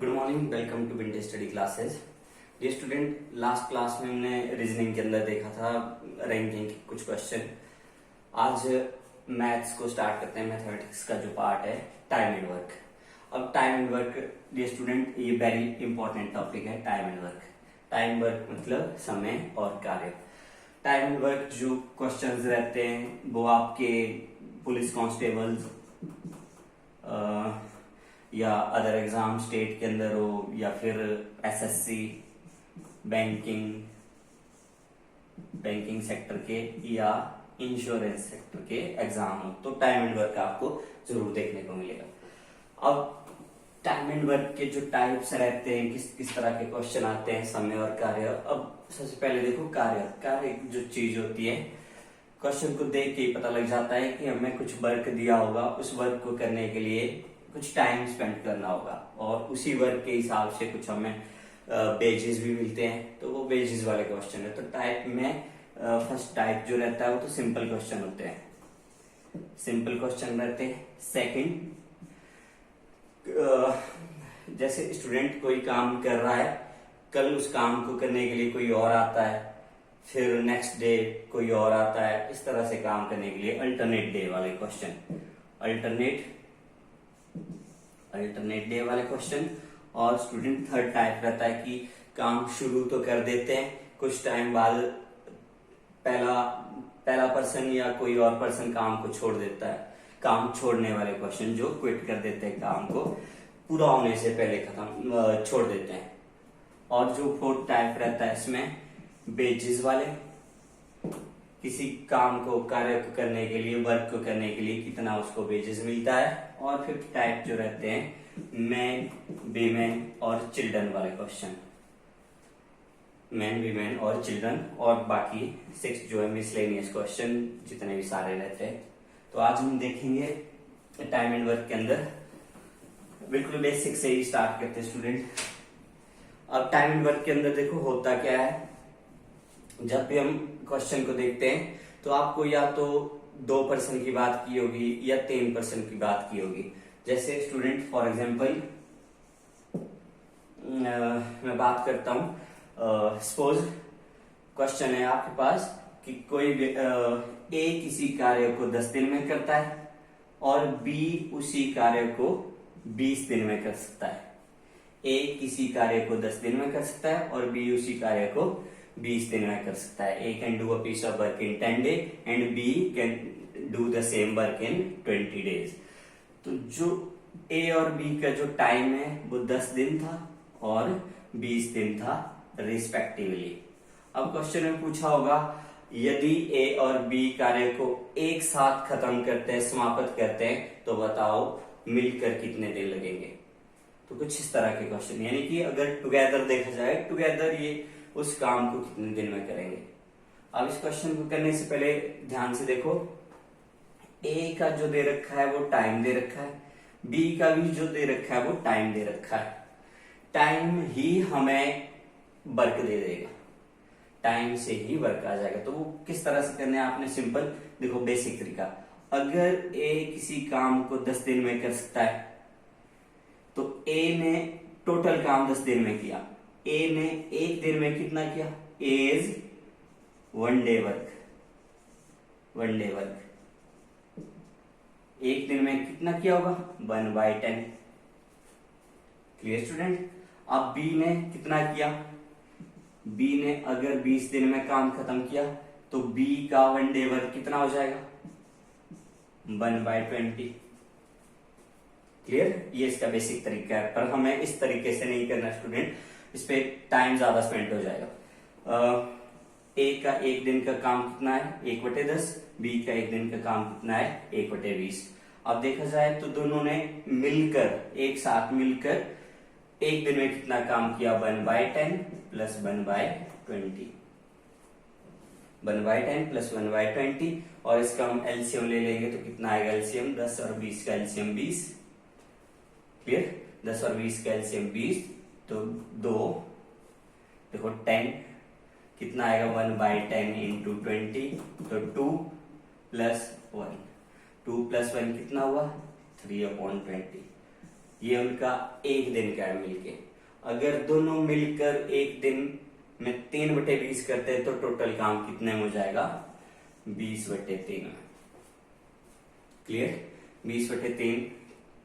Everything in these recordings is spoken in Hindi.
Good morning, welcome to Vintage Study classes. ये स्टूडेंट, लास्ट क्लास में हमने रीजनिंग के अंदर देखा था रैंकिंग के कुछ क्वेश्चन। आज मैथ्स को स्टार्ट करते हैं। मैथमेटिक्स का जो पार्ट है टाइम एंड वर्क। अब टाइम एंड वर्क, ये स्टूडेंट, ये वेरी इंपॉर्टेंट टॉपिक है। Time and work, time work मतलब समय और कार्य। टाइम एंड वर्क जो क्वेश्चंस रहते हैं वो आपके पुलिस कांस्टेबल्स या अदर एग्जाम स्टेट के अंदर हो या फिर एसएससी, बैंकिंग सेक्टर के या इंश्योरेंस सेक्टर के एग्जाम हो तो टाइम एंड वर्क आपको जरूर देखने को मिलेगा। अब टाइम एंड वर्क के जो टाइप्स रहते हैं, किस किस तरह के क्वेश्चन आते हैं, समय और कार्य। अब सबसे पहले देखो कार्य जो चीज होती है, क्वेश्चन को देख के ही पता लग जाता है कि हमें कुछ वर्क दिया होगा, उस वर्क को करने के लिए कुछ टाइम स्पेंड करना होगा और उसी वर्क के हिसाब से कुछ हमें बेजिस भी मिलते हैं, तो वो बेजिस वाले क्वेश्चन है। तो टाइप में फर्स्ट टाइप जो रहता है वो तो सिंपल क्वेश्चन होते हैं, सिंपल क्वेश्चन रहते हैं। सेकंड, जैसे स्टूडेंट कोई काम कर रहा है, कल उस काम को करने के लिए कोई और आता है, फिर नेक्स्ट डे कोई और आता है, इस तरह से काम करने के लिए अल्टरनेट डे वाले क्वेश्चन, अल्टरनेट डे वाले क्वेश्चन। और स्टूडेंट थर्ड टाइप रहता है कि काम शुरू तो कर देते हैं, कुछ टाइम बाद पहला पर्सन या कोई और पर्सन काम को छोड़ देता है। काम छोड़ने वाले क्वेश्चन, जो क्विट कर देते हैं, काम को पूरा होने से पहले खत्म छोड़ देते हैं। और जो फोर्थ टाइप रहता है इसमें बेजिस वाले, किसी काम को, कार्य को करने के लिए, वर्क को करने के लिए कितना उसको वेजेस मिलता है। और फिफ्थ टाइप जो रहते हैं मैन, वीमेन और चिल्ड्रन वाले क्वेश्चन, मैन, वीमेन और चिल्ड्रन, और बाकी 6 जो है मिसलेनियस क्वेश्चन, जितने भी सारे रहते हैं। तो आज हम देखेंगे टाइम एंड वर्क के अंदर, बिल्कुल बेसिक से ही स्टार्ट करते हैं स्टूडेंट। अब टाइम एंड वर्क के अंदर देखो होता क्या है, जब भी हम क्वेश्चन को देखते हैं तो आपको या तो 2% की बात की होगी या 3% की बात की होगी। जैसे स्टूडेंट, फॉर एग्जांपल मैं बात करता हूं, सपोज क्वेश्चन है आपके पास कि कोई ए किसी कार्य को 10 दिन में करता है और बी उसी कार्य को 20 दिन में कर सकता है। ए किसी कार्य को 10 दिन में कर सकता है और बी उसी कार्य को 20 दिन में कर सकता है। A can do a piece of work in 10 days and B can do the same work in 20 days। तो जो ए और बी का जो टाइम है वो 10 दिन था और 20 दिन था रिस्पेक्टिवली। अब क्वेश्चन में पूछा होगा, यदि ए और बी कार्य को एक साथ खत्म करते हैं, समाप्त करते हैं, तो बताओ मिलकर कितने दिन लगेंगे। तो कुछ इस तरह के क्वेश्चन, यानी कि अगर टुगेदर देखा जाए, टुगेदर ये उस काम को कितने दिन में करेंगे। अब इस क्वेश्चन को करने से पहले ध्यान से देखो, ए का जो दे रखा है वो टाइम दे रखा है, बी का भी जो दे रखा है वो टाइम दे रखा है। टाइम ही हमें वर्क दे देगा, टाइम से ही वर्क आ जाएगा। तो वो किस तरह से करना है आपने, सिंपल देखो, बेसिक तरीका। अगर ए किसी काम को 10 दिन में कर सकता है तो ए ने टोटल काम 10 दिन में किया, ए ने एक दिन में कितना किया, A is 1 day work, 1 day work. एक दिन में कितना किया होगा, 1/10। Clear student. अब बी ने कितना किया, बी ने अगर 20 दिन में काम खत्म किया तो बी का 1 day वर्क कितना हो जाएगा, 1/20। क्लियर। ये इसका बेसिक तरीका है, पर हमें इस तरीके से नहीं करना स्टूडेंट, इस पे टाइम ज्यादा स्पेंड हो जाएगा। ए का एक दिन का काम कितना है, 1/10, बी का एक दिन का काम कितना है, 1/20। अब देखा जाए तो दोनों ने मिलकर, एक साथ मिलकर एक दिन में कितना काम किया, 1/10 प्लस 1/20, 1/10 प्लस 1/20। और इसका हम एलसीएम ले लेंगे तो कितना आएगा एलसीएम, 10 और 20 का एलसीएम 20। क्लियर। 10 और 20 का एलसीएम 20, तो 2 देखो 10 कितना आएगा, 1/10 इंटू 20, तो 2 + 1, 2 + 1 कितना हुआ, 3/20। ये उनका एक दिन का है मिलके। अगर दोनों मिलकर एक दिन में 3/20 करते हैं तो टोटल काम कितने में हो जाएगा? 20/3 में। क्लियर? 20/3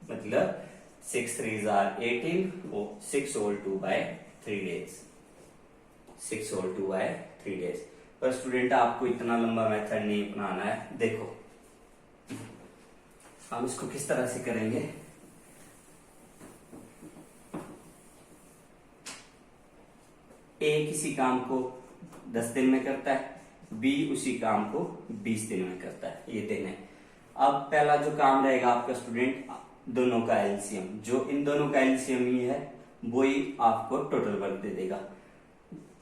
मतलब 6 3 18 और 6 whole 2 by 3 days। 6 whole 2 by 3 days। पर स्टूडेंट आपको इतना लंबा मेथड नहीं अपनाना है। देखो हम इसको किस तरह से करेंगे। ए किसी काम को 10 दिन में करता है, बी उसी काम को 20 दिन में करता है। ये दिन है। अब पहला जो काम रहेगा आपका स्टूडेंट, दोनों का एलसीएम, जो इन दोनों का एलसीएम ही है वही आपको टोटल वर्क दे देगा।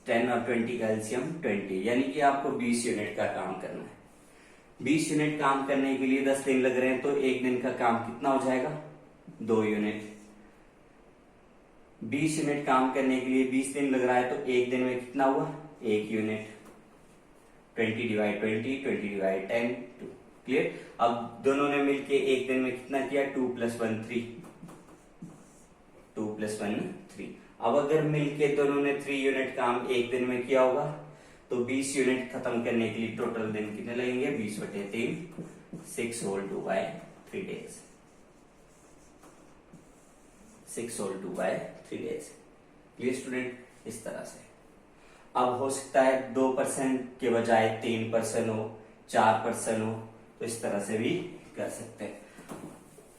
10 और 20 का एलसीएम 20, यानी कि आपको 20 यूनिट का काम करना है। 20 यूनिट काम करने के लिए 10 दिन लग रहे हैं, तो एक दिन का काम कितना हो जाएगा? 2 यूनिट। 20 यूनिट काम करने के लिए 20 दिन लग रहा है, तो एक दिन में कितना हुआ? 1 यूनिट। 20/20, 20/10, 2। क्लियर? अब दोनों ने मिलके एक दिन में कितना किया? 2 + 1 3। 2 + 1 3। अब अगर मिलके दोनों ने 3 यूनिट काम एक दिन में किया होगा, तो 20 यूनिट खत्म करने के लिए टोटल दिन कितने लगेंगे? 20/3, 6 whole 2 by 3 days। 6 whole 2 by 3 days। Clear student? इस तरह से। अब हो सकता है 2% के बजाय 3% हो, 4% हो, तो इस तरह से भी कर सकते हैं।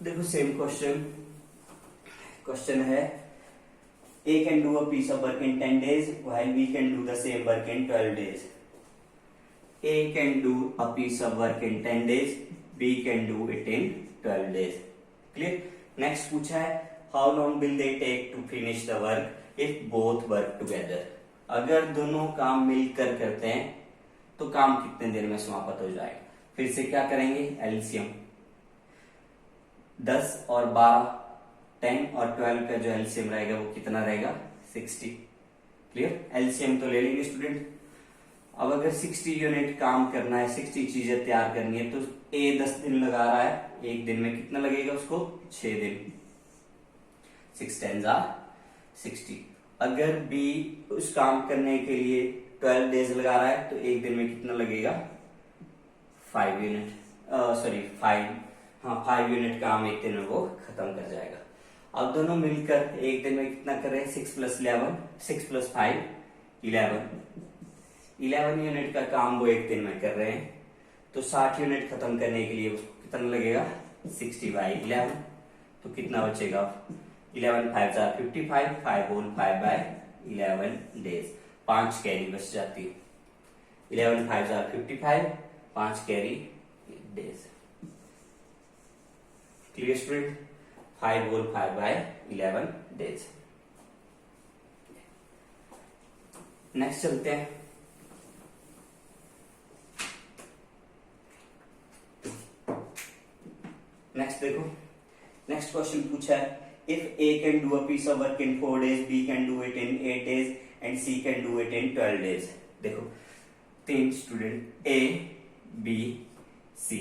देखो सेम क्वेश्चन है, A can do a piece of work in 10 days while B can do the same work in 12 days. A can do a piece of work in 10 days, B can do it in 12 days. Clear? Next पूछा है, how long will they take to finish the work if both work together? अगर दोनों काम मिलकर करते हैं तो काम कितने देर में समाप्त हो जाएगा? फिर से क्या करेंगे? एलसीएम 10 और 12, 10 और 12 का जो एलसीएम रहेगा वो कितना रहेगा? 60। क्लियर? एलसीएम तो ले लेंगे स्टूडेंट। अब अगर 60 यूनिट काम करना है, 60 चीजें तैयार करनी है, तो ए 10 दिन लगा रहा है, एक दिन में कितना लगेगा उसको? 6 दिन। 6 10 60। अगर बी उस काम करने के लिए 12 डेज लगा रहा है, तो एक दिन में कितना लगेगा? 5 यूनिट। 5 यूनिट काम एक दिन में वो खत्म कर जाएगा। अब दोनों मिलकर एक दिन में कितना कर रहे हैं? 6 + 11, 6 + 5 11। 11 यूनिट का काम वो एक दिन में कर रहे हैं, तो 60 यूनिट खत्म करने के लिए उसको कितना लगेगा? 60/11। तो कितना बचेगा? 11 5 55, 5 होल 5 by 11 डेज। 5 कैरी बच जाती है। 11 5 55, 5 carry days. Clear student? 5 whole 5 by 11 days. Next चलते हैं। नेक्स्ट देखो, नेक्स्ट क्वेश्चन पूछा है, if A can do a piece of work in 4 days, B can do it in 8 days and C can do it in 12 days. देखो 3 student A, B, C।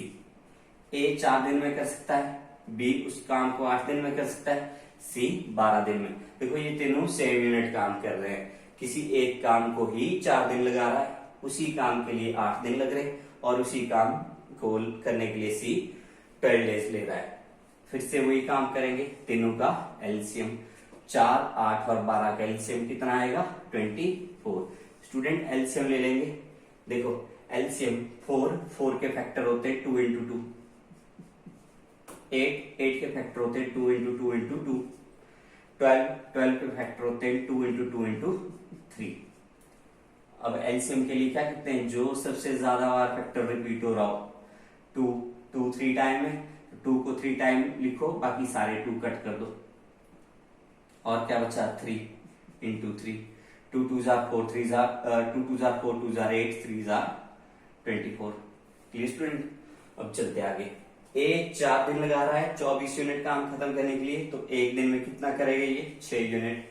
A 4 दिन में कर सकता है, B उस काम को 8 दिन में कर सकता है, C 12 दिन में। देखो ये तीनों सेम यूनिट काम कर रहे हैं, किसी एक काम को ही 4 दिन लगा रहा है, उसी काम के लिए 8 दिन लग रहे हैं, और उसी काम को करने के लिए C 12 डेज ले रहा है। फिर से वही काम करेंगे, तीनों का एलसीएम 4, 8 और 12 का एलसीएम कितना आएगा? 24। स्टूडेंट एलसीएम ले लेंगे। देखो एलसीएम 4 के फैक्टर होते हैं 2 × 2, 8 के फैक्टर होते हैं 2 × 2 × 2, 12 के फैक्टर होते हैं 2 × 2 × 3। अब एलसीएम के लिए क्या कहते हैं? जो सबसे ज्यादा बार फैक्टर रिपीट हो रहा हो, 2 3 टाइम है, 2 को 3 टाइम लिखो, बाकी सारे 2 कट कर दो, और क्या बचा? 3 × 3, 2 2 4 3 2 2 4 2 8 3 24। Clear student? अब चलते आगे। ए 4 दिन लगा रहा है 24 यूनिट काम खत्म करने के लिए, तो एक दिन में कितना करेगा? ये 6 यूनिट।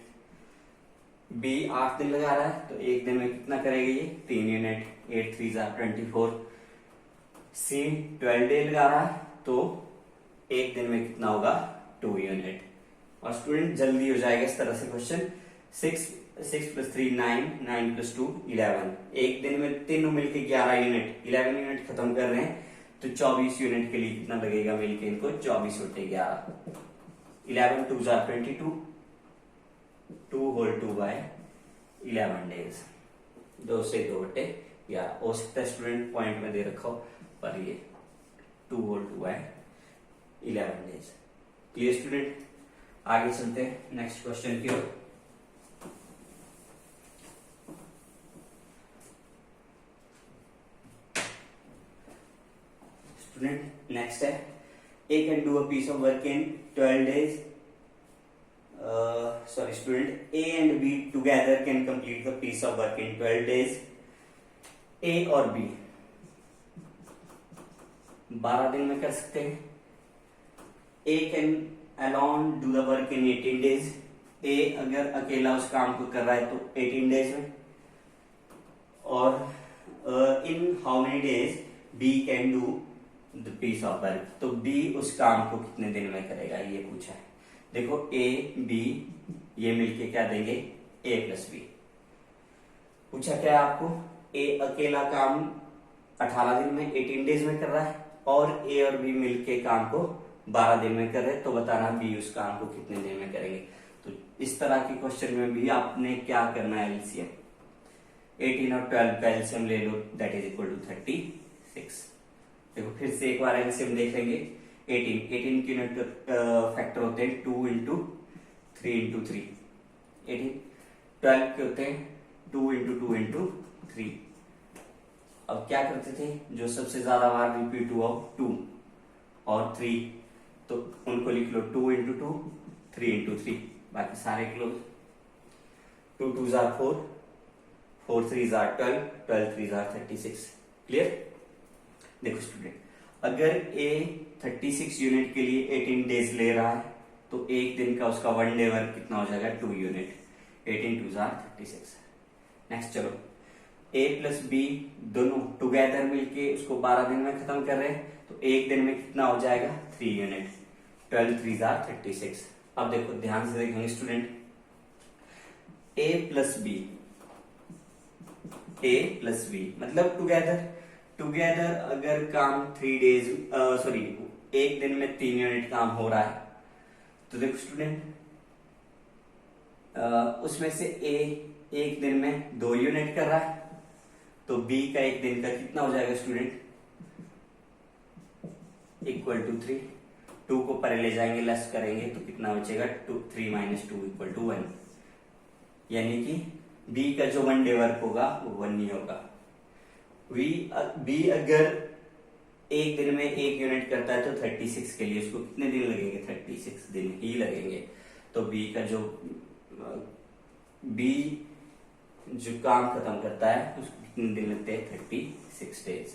बी 8 दिन लगा रहा है, तो एक दिन में कितना करेगा? ये 3 यूनिट। 8 3 24। सी 12 डे लगा रहा है, तो एक दिन में कितना होगा? 2 यूनिट। और स्टूडेंट जल्दी हो जाएगा इस तरह से क्वेश्चन। 6 + 3 9, 9 + 2 11। एक दिन में तीनों मिलके 11 यूनिट, 11 यूनिट खत्म कर रहे हैं, तो 24 यूनिट के लिए कितना लगेगा मिलके इनको? 24 × 11, 11 2 = 22, 2 होल 2 बाय 11 डेज, 2 से 2 बटे 11। हो सकता है स्टूडेंट पॉइंट में दे रखा हो, पर ये 2 whole 2 by 11 days. Clear student? आगे चलते हैं नेक्स्ट क्वेश्चन की ओर। स्टूडेंट नेक्स्ट है, A can do a piece of work in 12 days। Sorry student, A and B together can complete the piece of work in 12 days। A और B 12 दिन में कर सकते हैं। A can alone do the work in 18 days। A अगर अकेला उस काम को कर रहा है तो 18 डेज में। और in how many days B can do the piece of work, तो B उस काम को कितने दिन में करेगा, ये पूछा है। देखो A B ये मिलके क्या देंगे? A + B। पूछा क्या है आपको? A अकेला काम 18 दिन में 18 डेज में कर रहा है, और A और B मिलके काम को 12 दिन में कर रहे हैं, तो बताना B उस काम को कितने दिन में करेंगे। तो इस तरह के क्वेश्चन में भी आपने क्या करना है? एलसीएम 18 और 12 का एलसीएम ले लो, दैट इज इक्वल टू 36। देखो फिर से एक बार एलसीएम देख लेंगे। 18 के यूनिट फैक्टर होते हैं 2 × 3 × 3, 18। 12 के होते हैं 2 × 2 × 3। अब क्या करते थे? जो सबसे ज्यादा बार रिपीट हुआ 2 और 3, तो उनको लिख लो 2 × 2, 3 × 3, बाकी सारे क्लोज। 2 2 = 4, 4 3 = 12, 12 3 = 36। क्लियर? देखो स्टूडेंट, अगर A 36 यूनिट के लिए 18 डेज ले रहा है, तो एक दिन का उसका 1 डे वर्क कितना हो जाएगा? 2 यूनिट। 18 2 = 36। नेक्स्ट चलो, A + B दोनों टुगेदर मिलके उसको 12 दिन में खत्म कर रहे हैं, तो एक दिन में कितना हो जाएगा? 3 यूनिट। 12 3 = 36। अब देखो ध्यान से देखेंगे student, A + B, A + B मतलब टुगेदर अगर काम 3 डेज एक दिन में 3 यूनिट काम हो रहा है, तो देखो स्टूडेंट उसमें से A एक दिन में 2 यूनिट कर रहा है, तो B का एक दिन का कितना हो जाएगा स्टूडेंट? Equal to 3। 2 को परे ले जाएंगे, लेस करेंगे तो कितना बचेगा? 3 - 2 = 1। यानी कि B का जो 1 डे वर्क होगा वो 1 ही होगा। B अगर एक दिन में 1 यूनिट करता है, तो 36 के लिए उसको कितने दिन लगेंगे? 36 दिन ही लगेंगे। तो B जो काम खत्म करता है उसको कितने दिन लगते हैं? 36 डेज।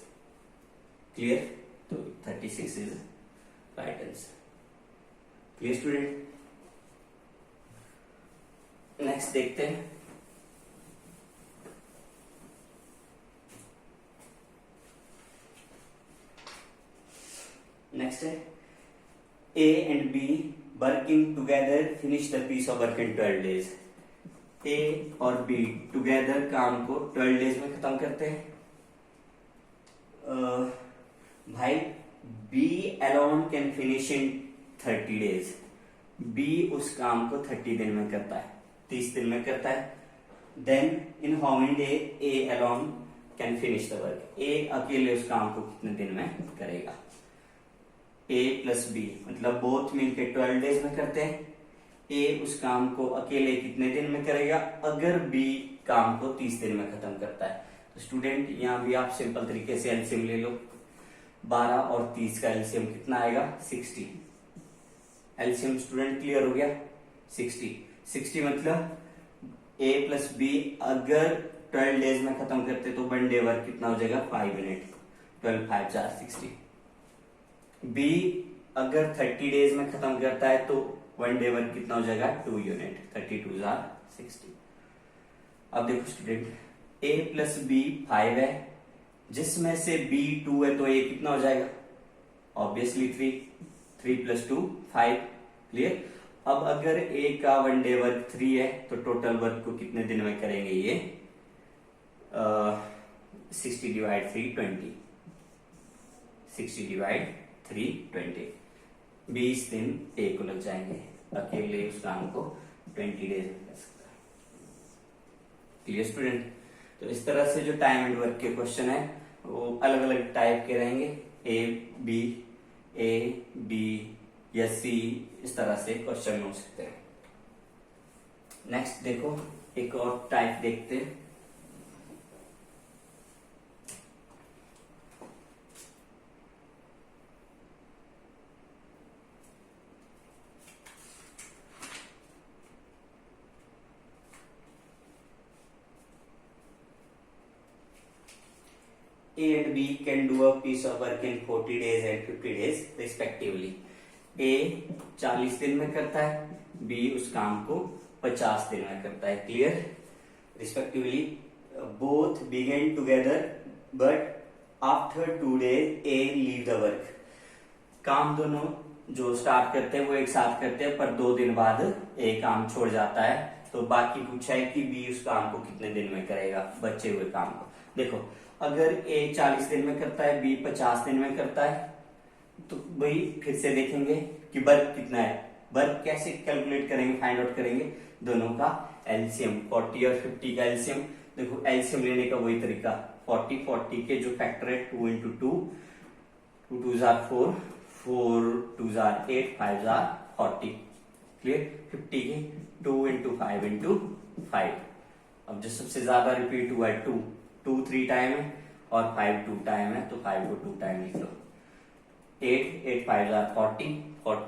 क्लियर? तो 36 is right answer. Clear student? Next देखते हैं। नेक्स्ट है, A and B working together finish the piece of work in 12 days। A और B टुगेदर काम को 12 डेज में खत्म करते हैं। भाई B alone can finish in 30 days। B उस काम को 30 दिन में करता है, 30 दिन में करता है। Then in how many days A alone can finish the work? A अकेले उस काम को कितने दिन में करेगा? A + B मतलब बोथ मिलके 12 डेज में करते हैं। A उस काम को अकेले कितने दिन में करेगा? अगर B काम को 30 दिन में खत्म करता है। तो स्टूडेंट यहाँ भी आप सिंपल तरीके से एलसीएम ले लो। 12 और 30 का एलसीएम कितना आएगा? 60। एलसीएम स्टूडेंट क्लियर हो गया? 60 मतलब A + B अगर 12 डेज में खत्म करते तो 1 डे वर्क कितना हो जाएगा? 5 यूनिट। 12 5 = 60। B अगर 30 डेज में खत्म करता है तो 1 डे वर्क कितना हो जाएगा? 2 यूनिट। 32 = 60। अब देखो स्टूडेंट, A + B 5 है, जिसमें से B 2 है, तो A कितना हो जाएगा? ऑब्वियसली 3 + 2 5। क्लियर? अब अगर ए का 1 डे वर्क 3 है तो टोटल वर्क को कितने दिन में करेंगे ये 60 डिवाइड 3 20, 60 डिवाइड 3 20, 20 दिन ए को लग जाएंगे, अकेले उस काम को 20 डेज में कर सकता है। Clear student? तो इस तरह से जो टाइम एंड वर्क के क्वेश्चन है वो अलग अलग टाइप के रहेंगे, ए बी या सी, इस तरह से क्वेश्चन हो सकते हैं। नेक्स्ट देखो एक और टाइप देखते हैं। A and B can do a piece of work in 40 days and 50 days respectively. A 40 दिन में करता है, B उस काम को 50 दिन में करता है। Clear? Respectively, both begin together, but after 2 days A leave the work. काम दोनों जो स्टार्ट करते हैं वो एक साथ करते हैं, पर 2 दिन बाद A काम छोड़ जाता है। तो बाकी पूछा है कि B उस काम को कितने दिन में करेगा, बचे हुए काम को। देखो अगर A 40 दिन में करता है, B 50 दिन में करता है, तो भाई फिर से देखेंगे कि वर्क कितना है। वर्क कैसे कैलकुलेट करेंगे, फाइंड आउट करेंगे, दोनों का एलसीएम 40 और 50 का एलसीएम। देखो एलसीएम लेने का वही तरीका, 40 के जो फैक्टर है 2 into 2, 2 2s are 4, 4 2s are 8, 5s are 40। Clear? 50 के 2 into 5 into 5। अब जो सबसे ज्यादा रिपीट हुआ है 2 3 टाइम है और 5 2 टाइम है, तो 5 को 2 टाइम लिख लो। 8 5 are 40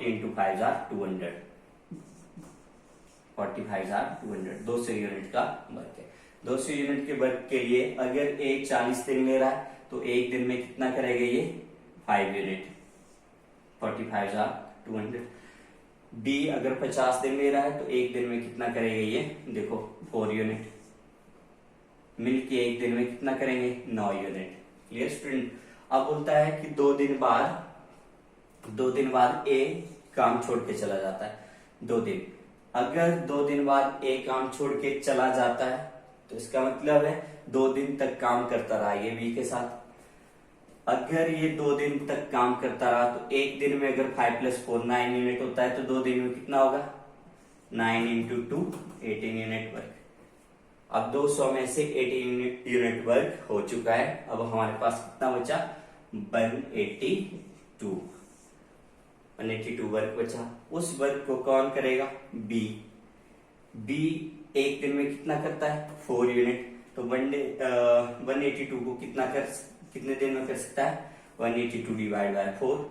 into 5 are 200, 45 are 200। 200 unit का वर्क है। 200 यूनिट के वर्क के लिए अगर A 40 दिन ले रहा है तो एक दिन में कितना करेगा ये 5 यूनिट, 45 are 200। B अगर 50 दिन ले रहा है तो एक दिन में कितना करेगा ये, देखो 4 यूनिट, मिलके एक दिन में कितना करेंगे 9 यूनिट। Clear student? अब बोलता है कि 2 दिन बाद ए काम छोड़ के चला जाता है। 2 दिन, अगर 2 दिन बाद ए काम छोड़ के चला जाता है तो इसका मतलब है 2 दिन तक काम करता रहा ये बी के साथ। अगर ये 2 दिन तक काम करता रहा तो एक दिन में अगर 5 + 4 9 यूनिट होता है, तो 2 दिन में कितना होगा 9 into 2 18 यूनिट वर्क। अब 200 में से 18 यूनिट वर्क हो चुका है। अब हमारे पास कितना बचा 182 वर्क बचा। उस वर्क को कौन करेगा बी एक दिन में कितना करता है 4 यूनिट, तो 182 को कितने दिन में कर सकता है 182 डिवाइड बाय 4,